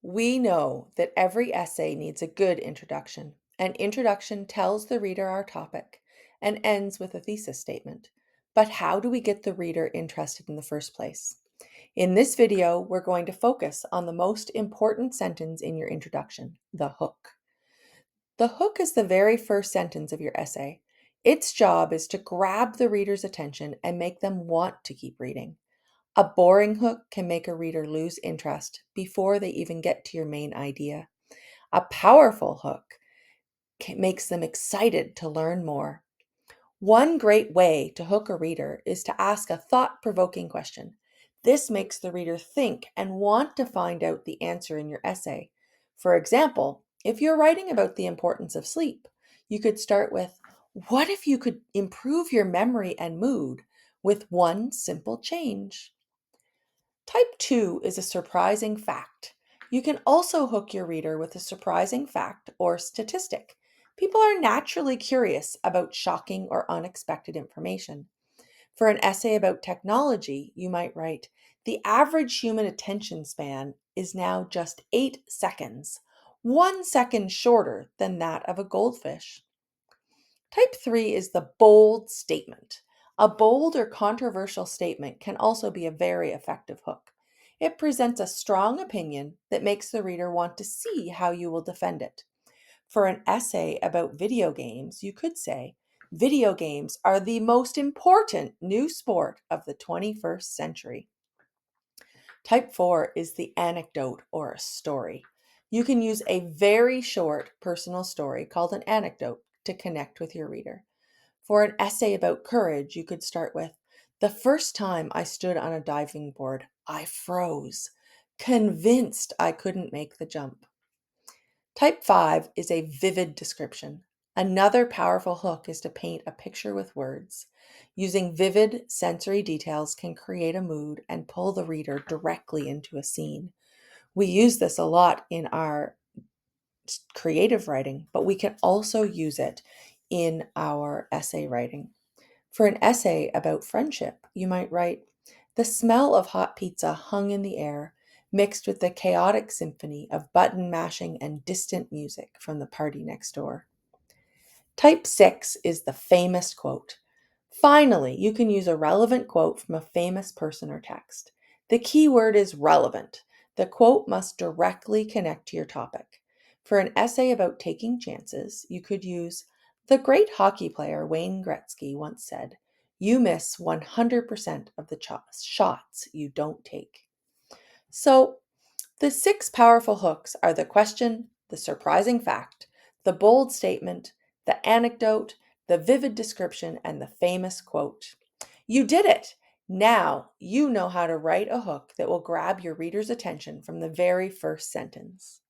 We know that every essay needs a good introduction. An introduction tells the reader our topic and ends with a thesis statement. But how do we get the reader interested in the first place? In this video, we're going to focus on the most important sentence in your introduction, the hook. The hook is the very first sentence of your essay. Its job is to grab the reader's attention and make them want to keep reading. A boring hook can make a reader lose interest before they even get to your main idea. A powerful hook makes them excited to learn more. One great way to hook a reader is to ask a thought provoking question. This makes the reader think and want to find out the answer in your essay. For example, if you're writing about the importance of sleep, you could start with, what if you could improve your memory and mood with one simple change? Type 2 is a surprising fact. You can also hook your reader with a surprising fact or statistic. People are naturally curious about shocking or unexpected information. For an essay about technology, you might write, the average human attention span is now just 8 seconds, 1 second shorter than that of a goldfish. Type 3 is the bold statement. A bold or controversial statement can also be a very effective hook. It presents a strong opinion that makes the reader want to see how you will defend it. For an essay about video games, you could say, video games are the most important new sport of the 21st century. Type 4 is the anecdote or a story. You can use a very short personal story called an anecdote to connect with your reader. For an essay about courage, you could start with, the first time I stood on a diving board, I froze, convinced I couldn't make the jump. Type 5 is a vivid description. Another powerful hook is to paint a picture with words. Using vivid sensory details can create a mood and pull the reader directly into a scene. We use this a lot in our creative writing, but we can also use it in our essay writing. For an essay about friendship, you might write, the smell of hot pizza hung in the air, mixed with the chaotic symphony of button mashing and distant music from the party next door. Type 6 is the famous quote. Finally, you can use a relevant quote from a famous person or text. The key word is relevant. The quote must directly connect to your topic. For an essay about taking chances, you could use, the great hockey player Wayne Gretzky once said, you miss 100% of the shots you don't take. So, the 6 powerful hooks are the question, the surprising fact, the bold statement, the anecdote, the vivid description, and the famous quote. You did it! Now you know how to write a hook that will grab your reader's attention from the very first sentence.